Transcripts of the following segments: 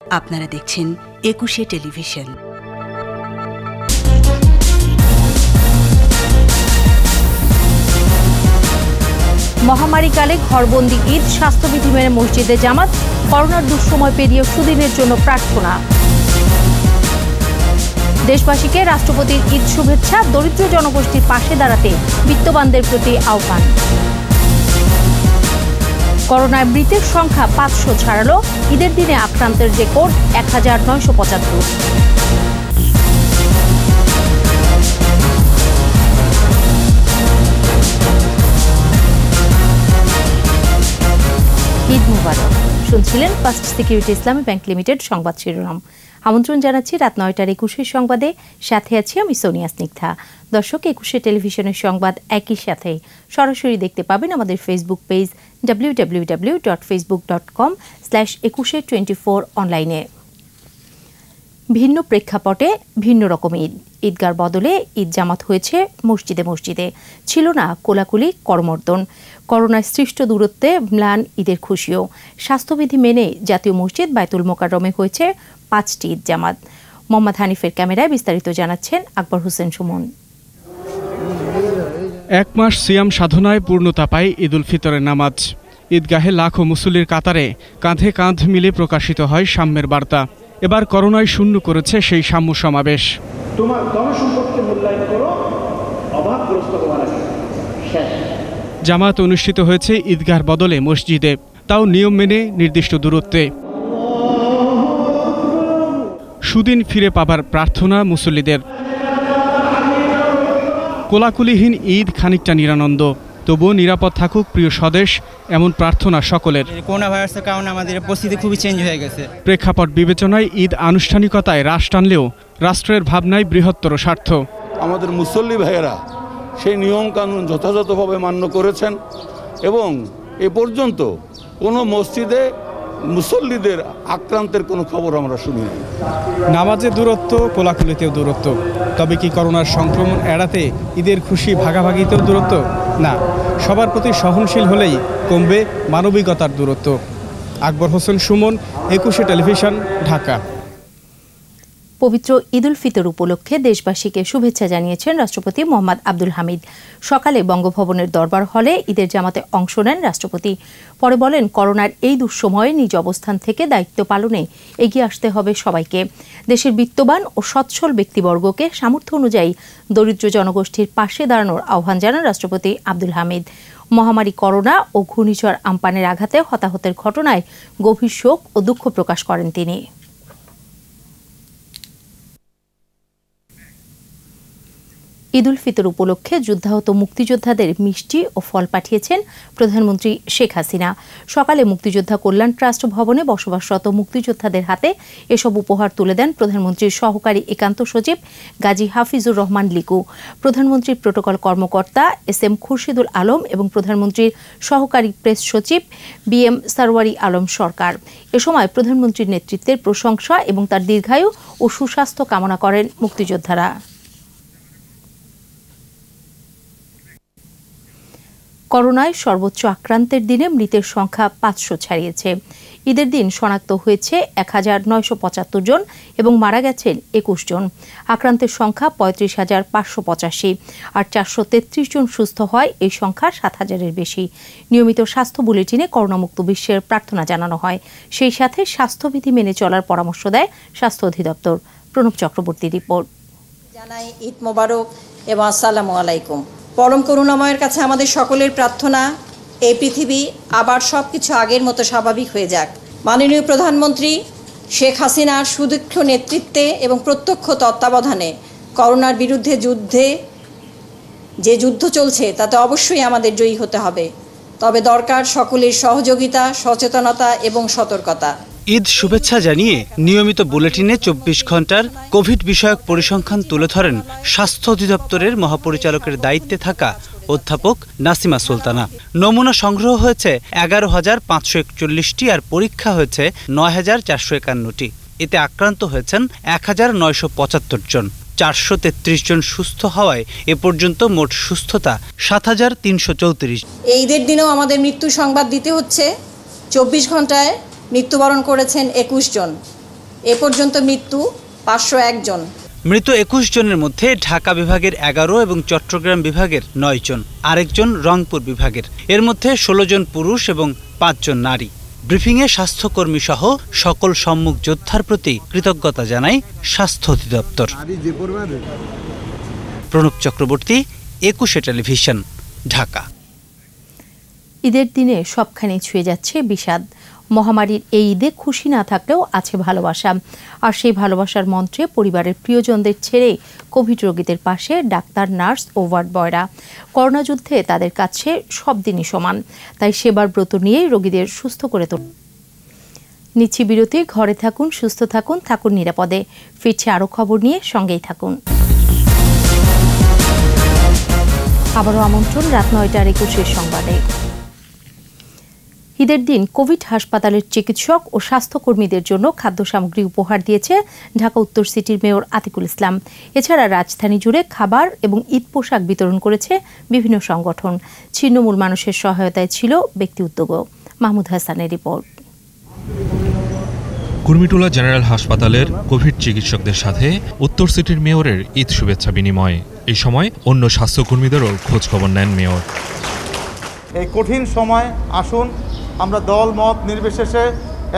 আপনারা দেখছেন একুশে টেলিভিশন। মহামারীকালে ঘরবন্দি ঈদ, স্বাস্থ্যবিধি মেনে মসজিদে জামাত, করোনার দুঃসময় পেরিয়ে সুদিনের জন্য প্রার্থনা। দেশবাসীকে রাষ্ট্রপতির ঈদ শুভেচ্ছা, দরিদ্র জনগোষ্ঠীর পাশে দাঁড়াতে বিত্তবানদের প্রতি আহ্বান। করোনায় মৃতের সংখ্যা 500 ছাড়ালো, ঈদের দিনে আক্রান্তের রেকর্ড 1975। ঈদ মুবারক। শুনছিলেন ফার্স্ট সিকিউরিটি ইসলামী ব্যাংক লিমিটেড সংবাদ শিরোনাম। আমন্ত্রণ জানাচ্ছি রাত 9টার 21 সংবাদে, সাথে আছি আমি সোনিয়া স্নিগ্ধা। দর্শক, 21 টেলিভিশনের সংবাদ একই সাথে সরাসরি দেখতে পাবেন আমাদের ফেসবুক পেজ www.facebook.com/2124 অনলাইনে। ভিন্ন প্রেক্ষাপটে ভিন্ন রকম ঈদ। ঈদগার বদলে ঈদ জামাত হয়েছে মসজিদে মসজিদে। ছিল না কোলাকুলি করমর্দন। করোনায় সৃষ্ট দূরত্বে ম্লান ঈদের খুশিও। স্বাস্থ্যবিধি মেনে জাতীয় মসজিদ বায়তুল মোকাররমে হয়েছে 5টি ঈদ জামাত। মোহাম্মদ হানিফের ক্যামেরায় বিস্তারিত জানাচ্ছেন আকবর হোসেন সুমন। এক মাস সিয়াম সাধনায় পূর্ণতা পায় ঈদুল ফিতরের নামাজ। ঈদগাহে লাখো মুসল্লির কাতারে কাঁধে কাঁধ মিলে প্রকাশিত হয় সাম্যের বার্তা। এবার করোনায় শূন্য করেছে সেই সাম্য সমাবেশ। তোমার জনসম্পদকে মূল্যায়ন করো, অভাবগ্রস্ত হওয়ার আগে। জামাত অনুষ্ঠিত হয়েছে ঈদগাহর বদলে মসজিদে, তাও নিয়ম মেনে নির্দিষ্ট দূরত্বে। সুদিন ফিরে পাবার প্রার্থনা মুসল্লিদের। কোলাকুলিহীন ঈদ খানিকটা নিরানন্দ, তবুও নিরাপদ থাকুক প্রিয় স্বদেশ, এমন প্রার্থনা সকলের। করোনা ভাইরাসের কারণে আমাদের পরিস্থিতি খুবই চেঞ্জ হয়ে গেছে। প্রেক্ষাপট বিবেচনায় ঈদ আনুষ্ঠানিকতায় হ্রাস টানলেও রাষ্ট্রের ভাবনায় বৃহত্তর স্বার্থ। আমাদের মুসল্লি ভাইয়েরা সেই নিয়ম কানুন যথাযথভাবে মান্য করেছেন এবং এ পর্যন্ত কোনো মসজিদে মুসল্লিদের আক্রান্তের কোনো খবর আমরা শুনি না। নামাজে দূরত্ব, কোলাকুলিতেও দূরত্ব। তবে কি করোনার সংক্রমণ এড়াতে ঈদের খুশি ভাগাভাগিতেও দূরত্ব? না, সবার প্রতি সহনশীল হলেই কমবে মানবিকতার দূরত্ব। আকবর হোসেন সুমন, 21 টেলিভিশন, ঢাকা। পবিত্র ঈদুল ফিতর উপলক্ষে দেশবাসীকে শুভেচ্ছা জানিয়েছেন রাষ্ট্রপতি মোহাম্মদ আব্দুল হামিদ। সকালে বঙ্গভবনের দরবার হলে ঈদের জামাতে অংশ নেন রাষ্ট্রপতি। পরে বলেন, করোনার এই দুঃসময়ে নিজ অবস্থান থেকে দায়িত্ব পালনে এগিয়ে আসতে হবে সবাইকে। দেশের বিত্তবান ও সচ্ছল ব্যক্তিবর্গকে সামর্থ্য অনুযায়ী দরিদ্র জনগোষ্ঠীর পাশে দাঁড়ানোর আহ্বান জানান রাষ্ট্রপতি আব্দুল হামিদ। মহামারী করোনা ও ঘূর্ণিঝড় আম্পানের আঘাতে হতাহতের ঘটনায় গভীর শোক ও দুঃখ প্রকাশ করেন তিনি। ঈদুল ফিতর উপলক্ষে যুদ্ধাহত মুক্তিযোদ্ধাদের মিষ্টি ও ফল পাঠিয়েছেন প্রধানমন্ত্রী শেখ হাসিনা। সকালে মুক্তিযোদ্ধা কল্যাণ ট্রাস্ট ভবনে বসবাসরত মুক্তিযোদ্ধাদের হাতে এসব উপহার তুলে দেন প্রধানমন্ত্রীর সহকারী একান্ত সচিব গাজী হাফিজুর রহমান লিকু, প্রধানমন্ত্রীর প্রোটোকল কর্মকর্তা SM খুরশিদুল আলম এবং প্রধানমন্ত্রীর সহকারী প্রেস সচিব BM সারওয়ারি আলম সরকার। এ সময় প্রধানমন্ত্রীর নেতৃত্বের প্রশংসা এবং তার দীর্ঘায়ু ও সুস্বাস্থ্য কামনা করেন মুক্তিযোদ্ধারা। করোনায় সর্বোচ্চ আক্রান্তের দিনে মৃতের সংখ্যা 500 ছাড়িয়েছে। ঈদের দিন শনাক্ত হয়েছে 1975 জন এবং মারা গেছেন 21 জন। আক্রান্তের সংখ্যা 35,585 আর 433 জন সুস্থ হয়। এই সংখ্যা 7,000-এর বেশি। নিয়মিত স্বাস্থ্য বুলেটিনে করোনামুক্ত বিশ্বের প্রার্থনা জানানো হয়। সেই সাথে স্বাস্থ্যবিধি মেনে চলার পরামর্শ দেয় স্বাস্থ্য অধিদপ্তর। প্রণব চক্রবর্তী রিপোর্ট। জানাই ঈদ মোবারক এবং আসসালামু আলাইকুম। পরম করুণাময়ের কাছে আমাদের সকলের প্রার্থনা, এই পৃথিবী আবার সবকিছু আগের মতো স্বাভাবিক হয়ে যাক। মাননীয় প্রধানমন্ত্রী শেখ হাসিনার সুদীর্ঘ নেতৃত্বে এবং প্রত্যক্ষ তত্ত্বাবধানে করোনার বিরুদ্ধে যে যুদ্ধ চলছে তাতে অবশ্যই আমাদের জয়ী হতে হবে। তবে দরকার সকলের সহযোগিতা, সচেতনতা এবং সতর্কতা। ঈদ শুভেচ্ছা জানিয়ে নিয়মিত বুলেটিনে 24 ঘন্টার কোভিড বিষয়ক পরিসংখ্যান তুলে ধরেন স্বাস্থ্য অধিদপ্তরের মহাপরিচালকের দায়িত্বে থাকা অধ্যাপক নাসিমা সুলতানা। নমুনা সংগ্রহ হয়েছে 11,541টি আর পরীক্ষা হয়েছে 9,451টি। এতে আক্রান্ত হয়েছেন 1,975 জন। 433 জন সুস্থ হওয়ায় এ পর্যন্ত মোট সুস্থতা 7,334। এই ঈদের দিনেও আমাদের মৃত্যু সংবাদ দিতে হচ্ছে। 24 ঘন্টায় মৃত্যুবরণ করেছেন 21 জন। এ পর্যন্ত মৃত্যু 501 জন। মৃত 21 জনের মধ্যে ঢাকা বিভাগের 11 এবং চট্টগ্রাম বিভাগের 9 জন, আরেকজন রংপুর বিভাগের। এর মধ্যে 16 জন পুরুষ এবং 5 জন নারী। ব্রিফিংয়ে স্বাস্থ্যকর্মী সহ সকল সম্মুখ যোদ্ধার প্রতি কৃতজ্ঞতা জানায় স্বাস্থ্য অধিদপ্তর। প্রণব চক্রবর্তী, একুশে টেলিভিশন, ঢাকা। ঈদের দিনে সবখানে ছুঁয়ে যাচ্ছে বিষাদ। মহামারীর এই ঈদে খুশি না থাকলেও আছে ভালোবাসা, আর সেই ভালোবাসার মন্ত্রে পরিবারের প্রিয়জনদের ছেড়ে কোভিড রোগীদের পাশে ডাক্তার, নার্স ও ওয়ার্ড বয়রা। করোনা যুদ্ধে তাদের কাছে সব দিনই সমান, তাই সেবার ব্রত নিয়েই রোগীদের সুস্থ করে তোল। নিচ্ছি বিরতি। ঘরে থাকুন, সুস্থ থাকুন, থাকুন নিরাপদে। ফিরছে আরও খবর নিয়ে, সঙ্গেই থাকুন। আবারও আমন্ত্রণ রাত 9টার 21 সংবাদে। ঈদের দিন কোভিড হাসপাতালের চিকিৎসক ও স্বাস্থ্যকর্মীদের জন্য খাদ্য সামগ্রী উপহার দিয়েছে ঢাকা উত্তর সিটির মেয়র আতিকুল ইসলাম। এছাড়া রাজধানী জুড়ে খাবার এবং ঈদ পোশাক বিতরণ করেছে বিভিন্ন সংগঠন। ছিন্নমূল মানুষের সহায়তায় ছিল ব্যক্তি উদ্যোগও। মাহমুদ হাসানের রিপোর্ট। কুর্মিটোলা জেনারেল হাসপাতালের কোভিড চিকিৎসকদের সাথে উত্তর সিটির মেয়রের ঈদ শুভেচ্ছা বিনিময়। এই সময় অন্য স্বাস্থ্যকর্মীদেরও খোঁজখবর নেন মেয়র। এই কঠিন সময় আসুন আমরা দল মত নির্বিশেষে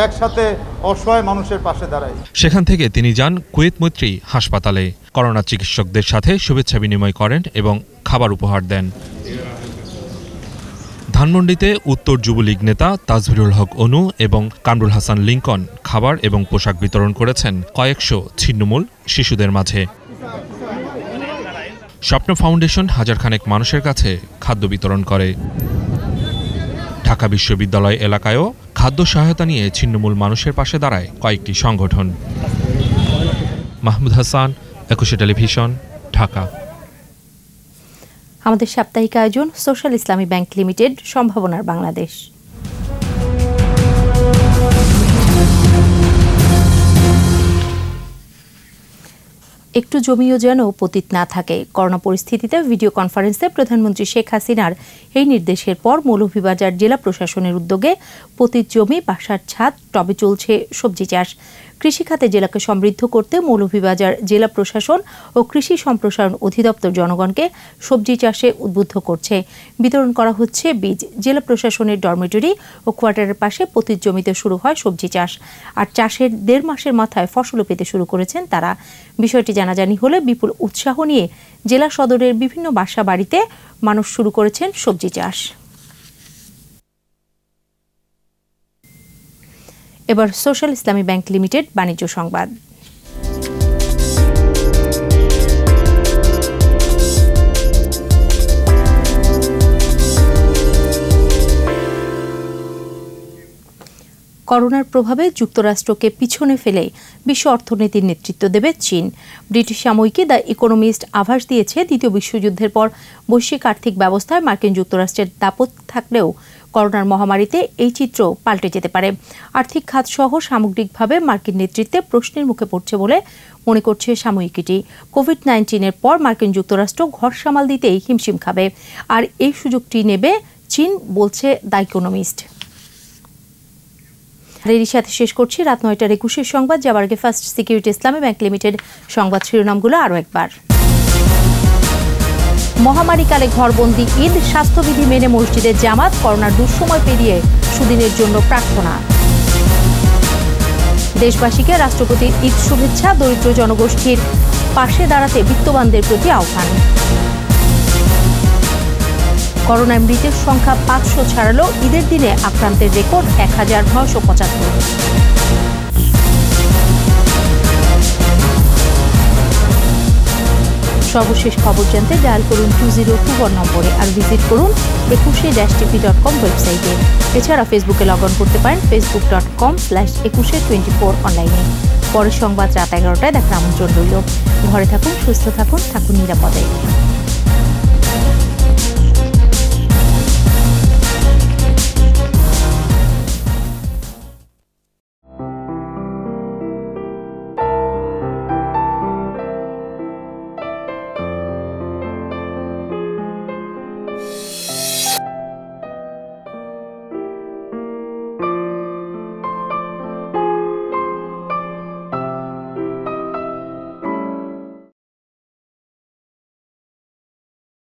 একসাথে অসহায় মানুষের পাশে দাঁড়াই। সেখান থেকে তিনি যান কুয়েত মৈত্রী হাসপাতালে। করোনা চিকিৎসকদের সাথে শুভেচ্ছা বিনিময় করেন এবং খাবার উপহার দেন। ধানমন্ডিতে উত্তর যুবলীগ নেতা তাজভিরুল হক অনু এবং কামরুল হাসান লিঙ্কন খাবার এবং পোশাক বিতরণ করেছেন কয়েকশো ছিন্নমূল শিশুদের মাঝে। স্বপ্ন ফাউন্ডেশন হাজারখানেক মানুষের কাছে খাদ্য বিতরণ করে। ঢাকা বিশ্ববিদ্যালয় এলাকায়ও খাদ্য সহায়তা নিয়ে ছিন্নমূল মানুষের পাশে দাঁড়ায় কয়েকটি সংগঠন। মাহমুদ হাসান, একুশে টেলিভিশন, ঢাকা। আমাদের সাপ্তাহিক আয়োজন সোশ্যাল ইসলামী ব্যাংক লিমিটেড, সম্ভাবনার বাংলাদেশ। একটু জমিও যেন পতিত না থাকে। করোনা পরিস্থিতিতে ভিডিও কনফারেন্সে প্রধানমন্ত্রী শেখ হাসিনার এই নির্দেশের পর মৌলভীবাজার জেলা প্রশাসনের উদ্যোগে পতিত জমি, বাসার ছাদ, টবে চলছে সবজি চাষ। কৃষিখাতে জেলাকে সমৃদ্ধ করতে মৌলভীবাজার জেলা প্রশাসন ও কৃষি সম্প্রসারণ অধিদপ্তর জনগণকে সবজি চাষে উদ্বুদ্ধ করছে। বিতরণ করা হচ্ছে বীজ। জেলা প্রশাসনের ডরমিটরি ও কোয়ার্টারের পাশে পতিত জমিতে শুরু হয় সবজি চাষ, আর চাষের 1.5 মাসের মাথায় ফসলও পেতে শুরু করেছেন তারা। বিষয়টি জানাজানি হলে বিপুল উৎসাহ নিয়ে জেলা সদরের বিভিন্ন বাসা বাড়িতে মানুষ শুরু করেছেন সবজি চাষ। এবার সোশ্যাল ইসলামী ব্যাংক লিমিটেড বাণিজ্য সংবাদ। করোনার প্রভাবে যুক্তরাষ্ট্রকে পিছনে ফেলে বিশ্ব অর্থনীতির নেতৃত্ব দেবে চীন। ব্রিটিশ সাময়িকী দ্য ইকোনমিস্ট আভাস দিয়েছে, দ্বিতীয় বিশ্বযুদ্ধের পর বৈশ্বিক আর্থিক ব্যবস্থায় মার্কিন যুক্তরাষ্ট্রের দাপট থাকলেও করোনার মহামারীতে এই চিত্র পাল্টে যেতে পারে। আর্থিক খাত সহ সামগ্রিকভাবে মার্কিন নেতৃত্বে প্রশ্নের মুখে পড়ছে বলে মনে করছে সাময়িকীটি। কোভিড-19-এর পর মার্কিন যুক্তরাষ্ট্র ঘর সামাল দিতেই হিমশিম খাবে, আর এই সুযোগটি নেবে চীন, বলছে দ্য ইকোনমিস্ট। এরই সাথে শেষ করছি রাত 9টার 21 সংবাদ। যাবার আগে ফার্স্ট সিকিউরিটি ইসলামী ব্যাংক লিমিটেড সংবাদ শিরোনামগুলো আরও একবার। মহামারীকালে ঘরবন্দি ঈদ, স্বাস্থ্যবিধি মেনে মসজিদের জামাত, করোনার দুঃসময় পেরিয়ে সুদিনের জন্য প্রার্থনা। দেশবাসীকে রাষ্ট্রপতির ঈদ শুভেচ্ছা, দরিদ্র জনগোষ্ঠীর পাশে দাঁড়াতে বিত্তবানদের প্রতি আহ্বান। করোনায় মৃতের সংখ্যা 500 ছাড়ালো, ঈদের দিনে আক্রান্তের রেকর্ড 1975। সর্বশেষ খবর জানতে ডায়াল করুন 2021 নম্বরে, আর ভিজিট করুন ekushe-tv.com ওয়েবসাইটে। এছাড়া ফেসবুকে লগ অন করতে পারেন facebook.com/ekushe24 অনলাইনে। পরের সংবাদ রাত 11টায় দেখার আমন্ত্রণ রইল। ঘরে থাকুন, সুস্থ থাকুন, থাকুন নিরাপদে।